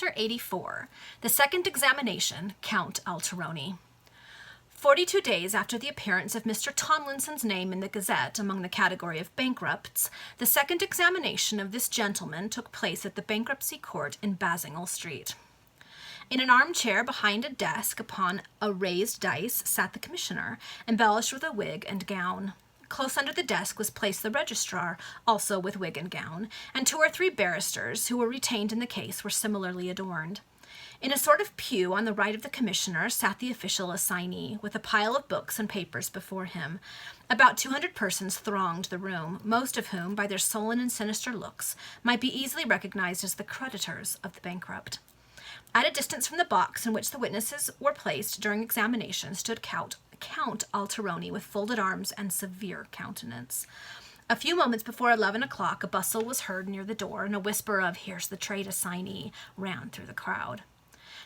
Chapter 84, The Second Examination, Count Alteroni. 42 days after the appearance of Mr. Tomlinson's name in the Gazette among the category of bankrupts, the second examination of this gentleman took place at the Bankruptcy Court in Basinghall Street. In an armchair behind a desk upon a raised dice sat the commissioner, embellished with a wig and gown. Close under the desk was placed the registrar, also with wig and gown, and 2 or 3 barristers who were retained in the case were similarly adorned. In a sort of pew on the right of the commissioner sat the official assignee, with a pile of books and papers before him. About 200 persons thronged the room, most of whom, by their sullen and sinister looks, might be easily recognized as the creditors of the bankrupt. At a distance from the box in which the witnesses were placed during examination stood Count Alteroni with folded arms and severe countenance. A few moments before 11 o'clock, a bustle was heard near the door, and a whisper of "Here's the trade assignee" ran through the crowd.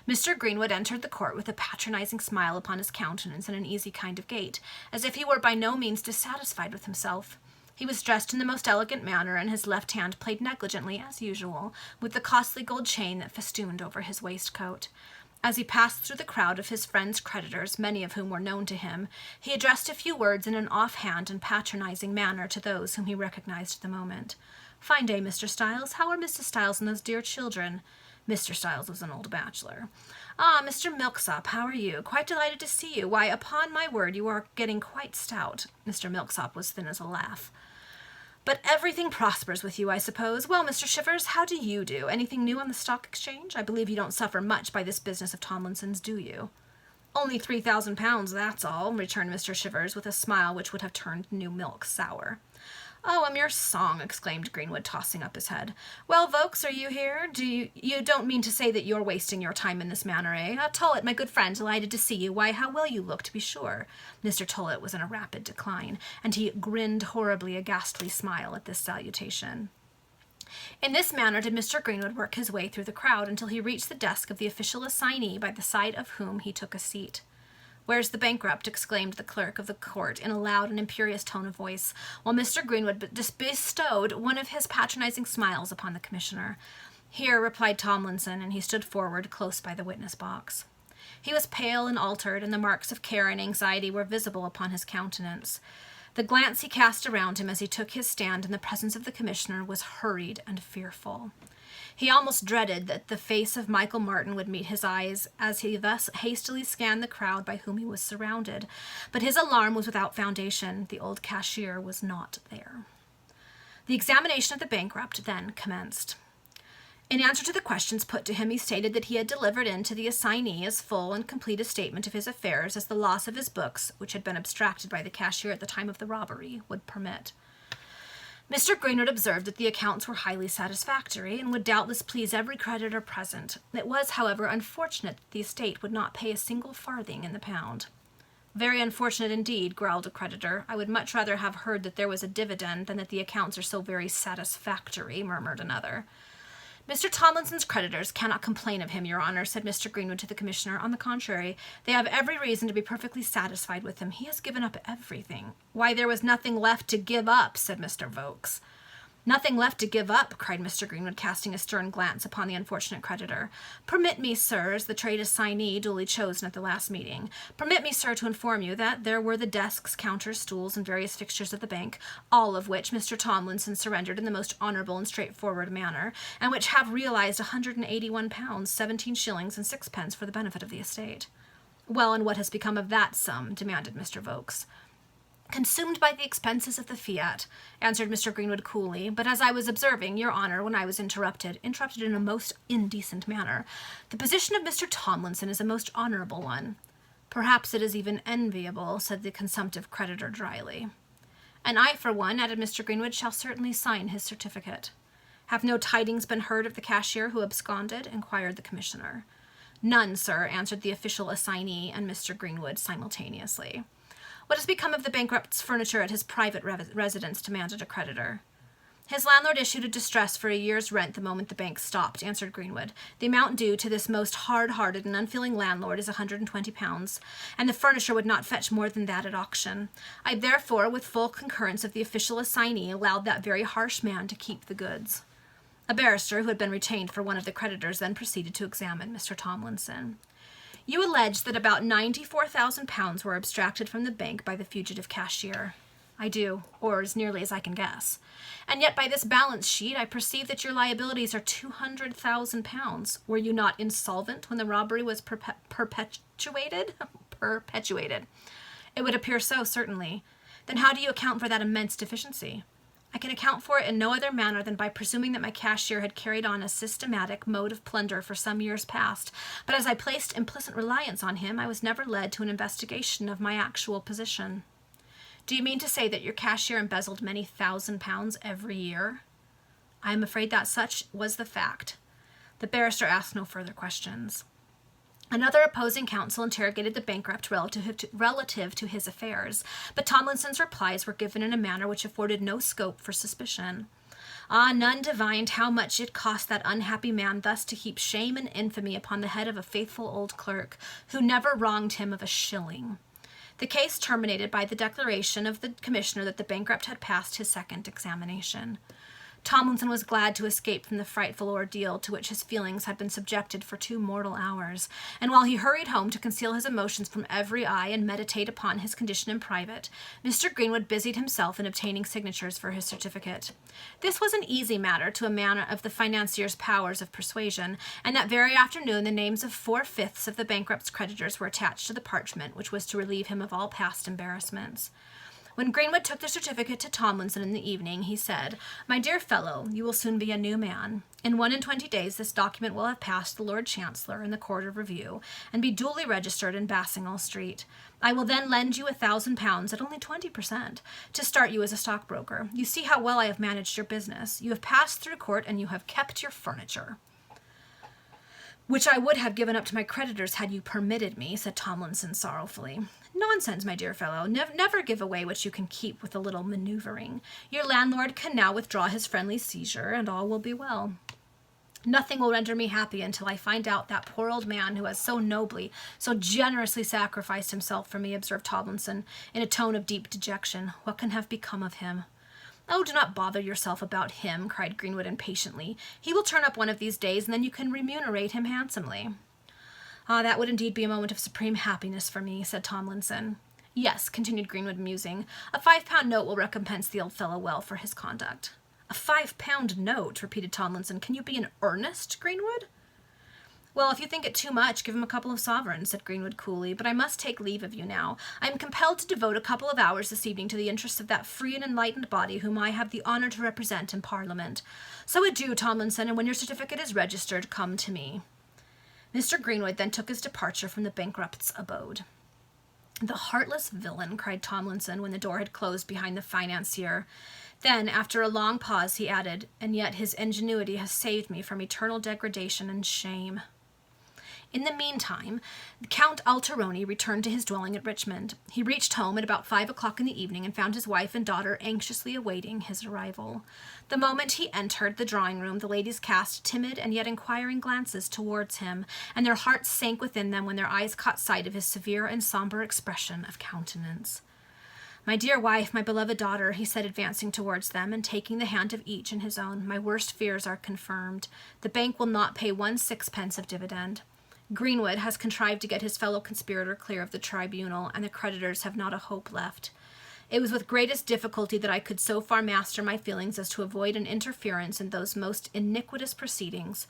Mr. Greenwood entered the court with a patronizing smile upon his countenance and an easy kind of gait, as if he were by no means dissatisfied with himself. He was dressed in the most elegant manner, and his left hand played negligently, as usual, with the costly gold chain that festooned over his waistcoat. As he passed through the crowd of his friend's creditors, many of whom were known to him, he addressed a few words in an offhand and patronizing manner to those whom he recognized at the moment. "Fine day, Mr. Stiles. How are Mrs. Stiles and those dear children?" Mr. Stiles was an old bachelor. "Ah, Mr. Milksop, how are you? Quite delighted to see you. Why, upon my word, you are getting quite stout." Mr. Milksop was thin as a lath. "But everything prospers with you, I suppose. Well, Mr. Shivers, how do you do? Anything new on the stock exchange? I believe you don't suffer much by this business of Tomlinson's, do you?" "Only £3,000, that's all," returned Mr. Shivers, with a smile which would have turned new milk sour. "Oh, a mere song," exclaimed Greenwood, tossing up his head. "Well, Vokes, are you here? You don't mean to say that you're wasting your time in this manner, eh? Tullett, my good friend, delighted to see you. Why, how well you look, to be sure." Mr. Tullett was in a rapid decline, and he grinned horribly a ghastly smile at this salutation. In this manner did Mr. Greenwood work his way through the crowd until he reached the desk of the official assignee, by the side of whom he took a seat. "Where's the bankrupt?" exclaimed the clerk of the court in a loud and imperious tone of voice, while Mr. Greenwood bestowed one of his patronizing smiles upon the commissioner. "Here," replied Tomlinson, and he stood forward close by the witness box. He was pale and altered, and the marks of care and anxiety were visible upon his countenance. The glance he cast around him as he took his stand in the presence of the commissioner was hurried and fearful. He almost dreaded that the face of Michael Martin would meet his eyes as he thus hastily scanned the crowd by whom he was surrounded. But his alarm was without foundation. The old cashier was not there. The examination of the bankrupt then commenced. In answer to the questions put to him, he stated that he had delivered in to the assignee as full and complete a statement of his affairs as the loss of his books, which had been abstracted by the cashier at the time of the robbery, would permit. Mr. Greenwood observed that the accounts were highly satisfactory, and would doubtless please every creditor present. It was, however, unfortunate that the estate would not pay a single farthing in the pound. "Very unfortunate indeed," growled a creditor. "I would much rather have heard that there was a dividend than that the accounts are so very satisfactory," murmured another. "Mr. Tomlinson's creditors cannot complain of him, Your Honor," said Mr. Greenwood to the commissioner. "On the contrary, they have every reason to be perfectly satisfied with him. He has given up everything." "Why, there was nothing left to give up," said Mr. Vokes. "Nothing left to give up," cried Mr. Greenwood, casting a stern glance upon the unfortunate creditor. "Permit me, sir, as the trade assignee duly chosen at the last meeting, permit me, sir, to inform you that there were the desks, counters, stools, and various fixtures of the bank, all of which Mr. Tomlinson surrendered in the most honourable and straightforward manner, and which have realized £181, 17 shillings and 6 for the benefit of the estate." "Well, and what has become of that sum?" demanded Mr. Vokes. "Consumed by the expenses of the fiat," answered Mr. Greenwood coolly. "But as I was observing, Your Honor, when I was interrupted in a most indecent manner, the position of Mr. Tomlinson is a most honourable one." "Perhaps it is even enviable," said the consumptive creditor dryly. "And I, for one," added Mr. Greenwood, "shall certainly sign his certificate." "Have no tidings been heard of the cashier who absconded?" inquired the commissioner. "None, sir," answered the official assignee and Mr. Greenwood simultaneously. "What has become of the bankrupt's furniture at his private residence?" demanded a creditor. "His landlord issued a distress for a year's rent the moment the bank stopped," answered Greenwood. "The amount due to this most hard-hearted and unfeeling landlord is £120, and the furniture would not fetch more than that at auction. I therefore, with full concurrence of the official assignee, allowed that very harsh man to keep the goods." A barrister who had been retained for one of the creditors then proceeded to examine Mr. Tomlinson. You allege that about £94,000 were abstracted from the bank by the fugitive cashier. I do, or as nearly as I can guess. And yet by this balance sheet, I perceive that your liabilities are £200,000. Were you not insolvent when the robbery was perpetuated? Perpetuated. It would appear so, certainly. Then how do you account for that immense deficiency? I can account for it in no other manner than by presuming that my cashier had carried on a systematic mode of plunder for some years past, but as I placed implicit reliance on him, I was never led to an investigation of my actual position. Do you mean to say that your cashier embezzled many £1,000s every year? I am afraid that such was the fact. The barrister asked no further questions. Another opposing counsel interrogated the bankrupt relative to his affairs, but Tomlinson's replies were given in a manner which afforded no scope for suspicion. None divined how much it cost that unhappy man thus to heap shame and infamy upon the head of a faithful old clerk, who never wronged him of a shilling. The case terminated by the declaration of the commissioner that the bankrupt had passed his second examination. Tomlinson was glad to escape from the frightful ordeal to which his feelings had been subjected for 2 mortal hours, and while he hurried home to conceal his emotions from every eye and meditate upon his condition in private, Mr. Greenwood busied himself in obtaining signatures for his certificate. This was an easy matter to a man of the financier's powers of persuasion, and that very afternoon the names of 4/5 of the bankrupt's creditors were attached to the parchment which was to relieve him of all past embarrassments. When Greenwood took the certificate to Tomlinson in the evening, he said, "My dear fellow, you will soon be a new man. In 21 days this document will have passed the Lord Chancellor in the Court of Review, and be duly registered in Bassingall Street. I will then lend you £1,000 at only 20%, to start you as a stockbroker. You see how well I have managed your business. You have passed through court, and you have kept your furniture." "Which I would have given up to my creditors had you permitted me," said Tomlinson sorrowfully. "Nonsense, my dear fellow. Never give away what you can keep with a little manoeuvring. Your landlord can now withdraw his friendly seizure, and all will be well." "Nothing will render me happy until I find out that poor old man who has so nobly, so generously sacrificed himself for me," observed Tomlinson, in a tone of deep dejection. "What can have become of him?" "Oh, do not bother yourself about him," cried Greenwood impatiently. "He will turn up one of these days, and then you can remunerate him handsomely." "That would indeed be a moment of supreme happiness for me," said Tomlinson. "Yes," continued Greenwood, musing, "a £5 note will recompense the old fellow well for his conduct." "A £5 note?" repeated Tomlinson. "Can you be in earnest, Greenwood?" "Well, if you think it too much, give him a couple of sovereigns," said Greenwood coolly. "But I must take leave of you now. I am compelled to devote a couple of hours this evening to the interests of that free and enlightened body whom I have the honour to represent in Parliament. So adieu, Tomlinson, and when your certificate is registered, come to me." Mr. Greenwood then took his departure from the bankrupt's abode. "The heartless villain," cried Tomlinson, when the door had closed behind the financier. Then, after a long pause, he added, "And yet his ingenuity has saved me from eternal degradation and shame." In the meantime, Count Alteroni returned to his dwelling at Richmond. He reached home at about 5 o'clock in the evening and found his wife and daughter anxiously awaiting his arrival. The moment he entered the drawing-room, the ladies cast timid and yet inquiring glances towards him, and their hearts sank within them when their eyes caught sight of his severe and sombre expression of countenance. "My dear wife, my beloved daughter," he said, advancing towards them and taking the hand of each in his own, "my worst fears are confirmed. The bank will not pay 1/6 of dividend. Greenwood has contrived to get his fellow conspirator clear of the tribunal, and the creditors have not a hope left. It was with greatest difficulty that I could so far master my feelings as to avoid an interference in those most iniquitous proceedings,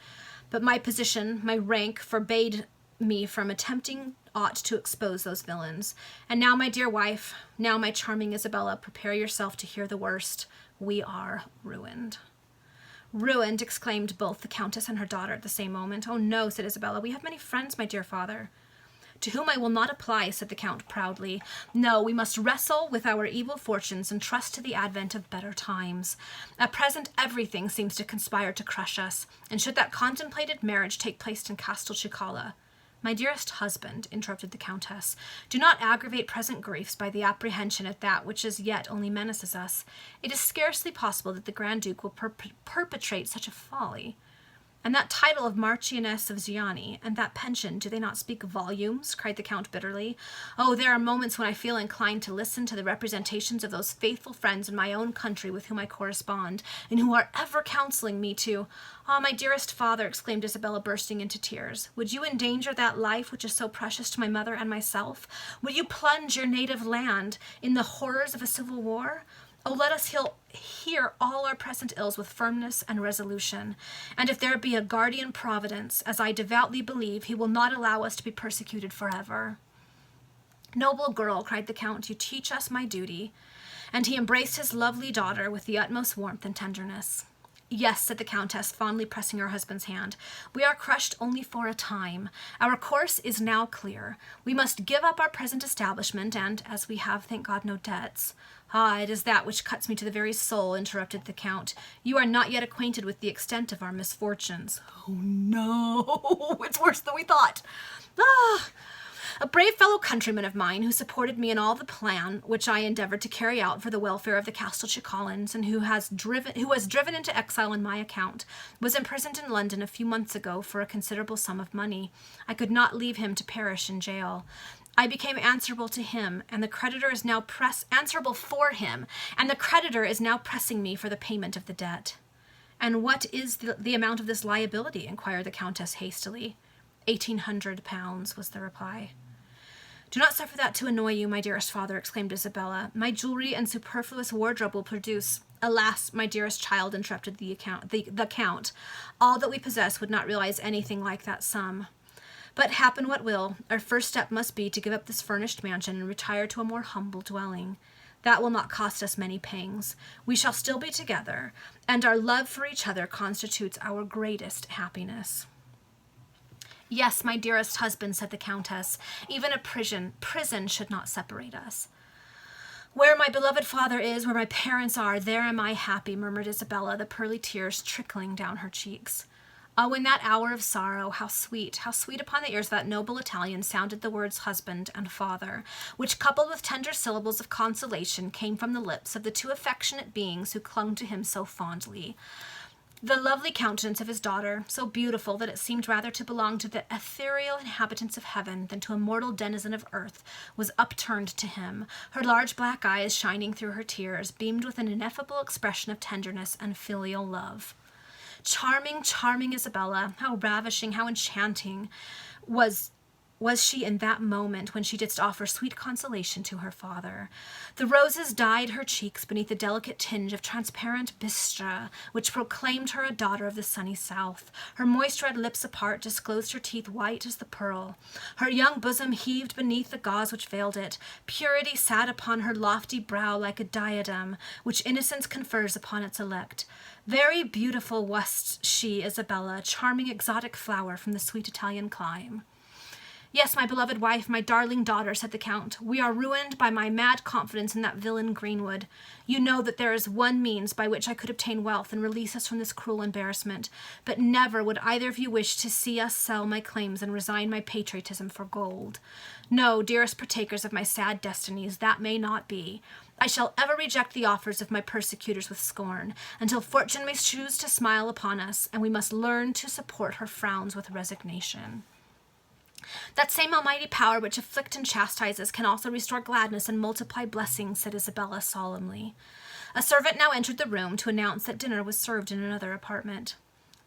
but my position, my rank, forbade me from attempting aught to expose those villains. And now, my dear wife, now, my charming Isabella, prepare yourself to hear the worst. We are ruined." "Ruined!" exclaimed both the Countess and her daughter at the same moment. "Oh, no," said Isabella. "We have many friends, my dear father." "To whom I will not apply," said the Count proudly. "No, we must wrestle with our evil fortunes and trust to the advent of better times. At present everything seems to conspire to crush us, and should that contemplated marriage take place in Castelcicala—" "My dearest husband," interrupted the Countess, "do not aggravate present griefs by the apprehension at that which as yet only menaces us. It is scarcely possible that the Grand Duke will perpetrate such a folly." And that title of Marchioness of Gianni, and that pension, do they not speak volumes? Cried the Count bitterly. Oh, there are moments when I feel inclined to listen to the representations of those faithful friends in my own country with whom I correspond, and who are ever counseling me to— Ah, my dearest father, exclaimed Isabella, bursting into tears, would you endanger that life which is so precious to my mother and myself? Would you plunge your native land in the horrors of a civil war? Oh, let us hear all our present ills with firmness and resolution, and if there be a guardian providence, as I devoutly believe, he will not allow us to be persecuted forever. Noble girl, cried the Count, you teach us my duty. And he embraced his lovely daughter with the utmost warmth and tenderness. Yes, said the Countess, fondly pressing her husband's hand, we are crushed only for a time. Our course is now clear. We must give up our present establishment, and, as we have, thank God, no debts— Ah, it is that which cuts me to the very soul, interrupted the Count. You are not yet acquainted with the extent of our misfortunes. Oh, no, it's worse than we thought. Ah! A brave fellow countryman of mine, who supported me in all the plan which I endeavored to carry out for the welfare of the Castelcicalans, and who was driven into exile on my account, was imprisoned in London a few months ago for a considerable sum of money. I could not leave him to perish in jail. I became answerable to him, and the creditor is now answerable for him, and the creditor is now pressing me for the payment of the debt. And what is the amount of this liability? Inquired the Countess hastily. £1,800 was the reply. Do not suffer that to annoy you, my dearest father, exclaimed Isabella. My jewelry and superfluous wardrobe will produce— Alas, my dearest child, interrupted the Count, all that we possess would not realize anything like that sum. But happen what will, our first step must be to give up this furnished mansion and retire to a more humble dwelling. That will not cost us many pangs. We shall still be together, and our love for each other constitutes our greatest happiness. Yes, my dearest husband, said the Countess, even a prison should not separate us. Where my beloved father is, where my parents are, there am I happy, murmured Isabella, the pearly tears trickling down her cheeks. Oh, in that hour of sorrow, how sweet upon the ears of that noble Italian sounded the words husband and father, which, coupled with tender syllables of consolation, came from the lips of the two affectionate beings who clung to him so fondly. The lovely countenance of his daughter, so beautiful that it seemed rather to belong to the ethereal inhabitants of heaven than to a mortal denizen of earth, was upturned to him. Her large black eyes, shining through her tears, beamed with an ineffable expression of tenderness and filial love. Charming, charming Isabella, how ravishing, how enchanting was she in that moment when she didst offer sweet consolation to her father. The roses dyed her cheeks beneath the delicate tinge of transparent bistre, which proclaimed her a daughter of the sunny south. Her moist red lips apart disclosed her teeth white as the pearl. Her young bosom heaved beneath the gauze which veiled it. Purity sat upon her lofty brow like a diadem, which innocence confers upon its elect. Very beautiful was she, Isabella, charming exotic flower from the sweet Italian clime. Yes, my beloved wife, my darling daughter, said the Count, we are ruined by my mad confidence in that villain Greenwood. You know that there is one means by which I could obtain wealth and release us from this cruel embarrassment, but never would either of you wish to see us sell my claims and resign my patriotism for gold. No, dearest partakers of my sad destinies, that may not be. I shall ever reject the offers of my persecutors with scorn, until fortune may choose to smile upon us, and we must learn to support her frowns with resignation. That same almighty power which afflicts and chastises can also restore gladness and multiply blessings, said Isabella solemnly. A servant now entered the room to announce that dinner was served in another apartment.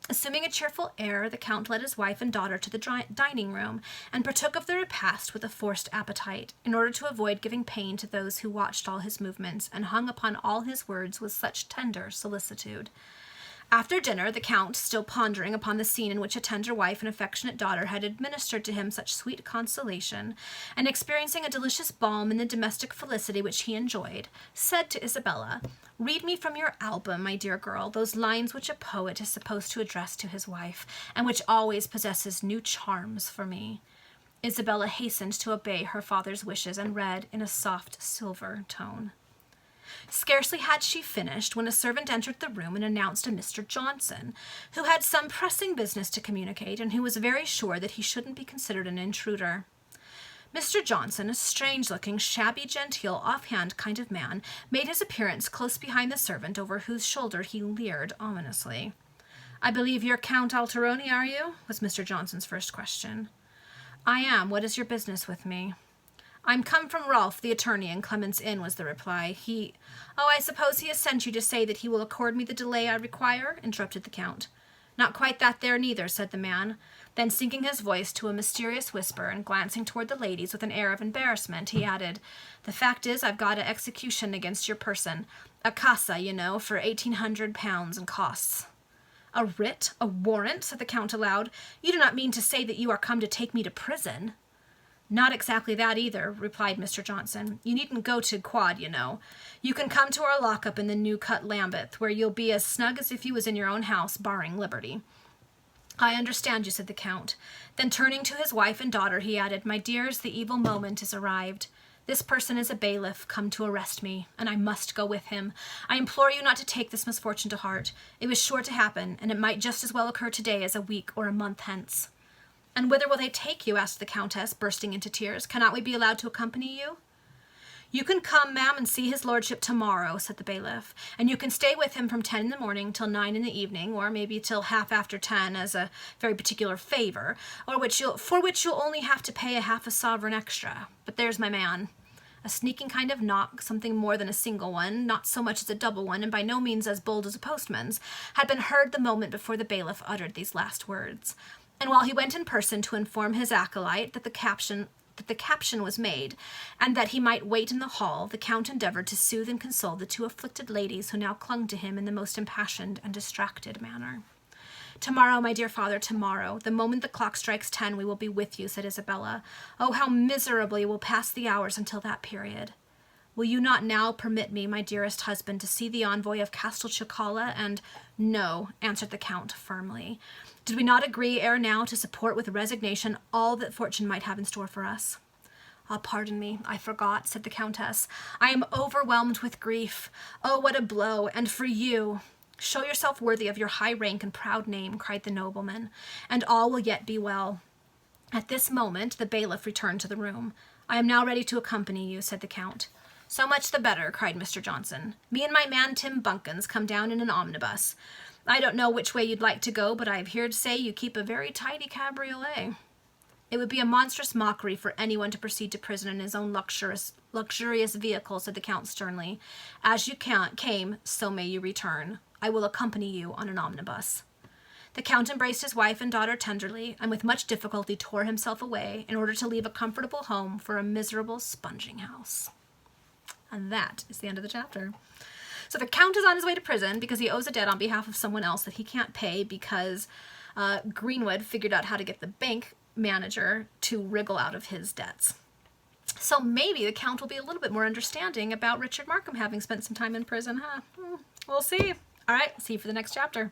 Assuming a cheerful air, the Count led his wife and daughter to the dining room and partook of the repast with a forced appetite, in order to avoid giving pain to those who watched all his movements and hung upon all his words with such tender solicitude. After dinner, the Count, still pondering upon the scene in which a tender wife and affectionate daughter had administered to him such sweet consolation, and experiencing a delicious balm in the domestic felicity which he enjoyed, said to Isabella, "Read me from your album, my dear girl, those lines which a poet is supposed to address to his wife, and which always possesses new charms for me." Isabella hastened to obey her father's wishes and read in a soft silver tone. Scarcely had she finished when a servant entered the room and announced a Mr. Johnson, who had some pressing business to communicate and who was very sure that he shouldn't be considered an intruder. Mr. Johnson, a strange-looking, shabby-genteel, offhand kind of man, made his appearance close behind the servant, over whose shoulder he leered ominously. I believe you're Count Alteroni, are you? Was Mr. Johnson's first question. I am. What is your business with me? I'm come from Rolfe, the attorney, in Clement's Inn, was the reply. Oh, I suppose he has sent you to say that he will accord me the delay I require? Interrupted the Count. Not quite that there neither, said the man. Then, sinking his voice to a mysterious whisper and glancing toward the ladies with an air of embarrassment, he added, The fact is, I've got a execution against your person. A casa, you know, for £1,800 and costs. A writ? A warrant? Said the Count aloud. You do not mean to say that you are come to take me to prison? Not exactly that either, replied Mr. Johnson. You needn't go to quad, you know. You can come to our lockup in the New-Cut Lambeth, where you'll be as snug as if you was in your own house, barring liberty. I understand you, said the Count. Then turning to his wife and daughter, he added, My dears, the evil moment is arrived. This person is a bailiff come to arrest me, and I must go with him. I implore you not to take this misfortune to heart. It was sure to happen, and it might just as well occur today as a week or a month hence. And whither will they take you? Asked the Countess, bursting into tears. Cannot we be allowed to accompany you? You can come, ma'am, and see his lordship tomorrow, said the bailiff, and you can stay with him from 10 in the morning till 9 in the evening, or maybe till half after 10 as a very particular favor, for which you'll only have to pay half a sovereign extra. But there's my man. A sneaking kind of knock, something more than a single one, not so much as a double one, and by no means as bold as a postman's, had been heard the moment before the bailiff uttered these last words. And while he went in person to inform his acolyte that the caption was made, and that he might wait in the hall, the Count endeavored to soothe and console the two afflicted ladies who now clung to him in the most impassioned and distracted manner. Tomorrow, my dear father, tomorrow, the moment the clock strikes 10, we will be with you, said Isabella. Oh, how miserably will pass the hours until that period. Will you not now permit me, my dearest husband, to see the envoy of Castelcicala? And no, answered the Count firmly. Did we not agree ere now to support with resignation all that fortune might have in store for us? Ah, pardon me, I forgot, said the Countess. I am overwhelmed with grief. Oh, what a blow, and for you. Show yourself worthy of your high rank and proud name, cried the nobleman, and all will yet be well. At this moment the bailiff returned to the room. I am now ready to accompany you, said the Count. So much the better, cried Mr. Johnson. Me and my man Tim Bunkins come down in an omnibus. I don't know which way you'd like to go, but I've heard say you keep a very tidy cabriolet. It would be a monstrous mockery for anyone to proceed to prison in his own luxurious vehicle, said the Count sternly. As you came, so may you return. I will accompany you on an omnibus. The Count embraced his wife and daughter tenderly, and with much difficulty tore himself away in order to leave a comfortable home for a miserable sponging house. And that is the end of the chapter. So the Count is on his way to prison because he owes a debt on behalf of someone else that he can't pay because Greenwood figured out how to get the bank manager to wriggle out of his debts. So maybe the Count will be a little bit more understanding about Richard Markham having spent some time in prison, huh? We'll see. All right, see you for the next chapter.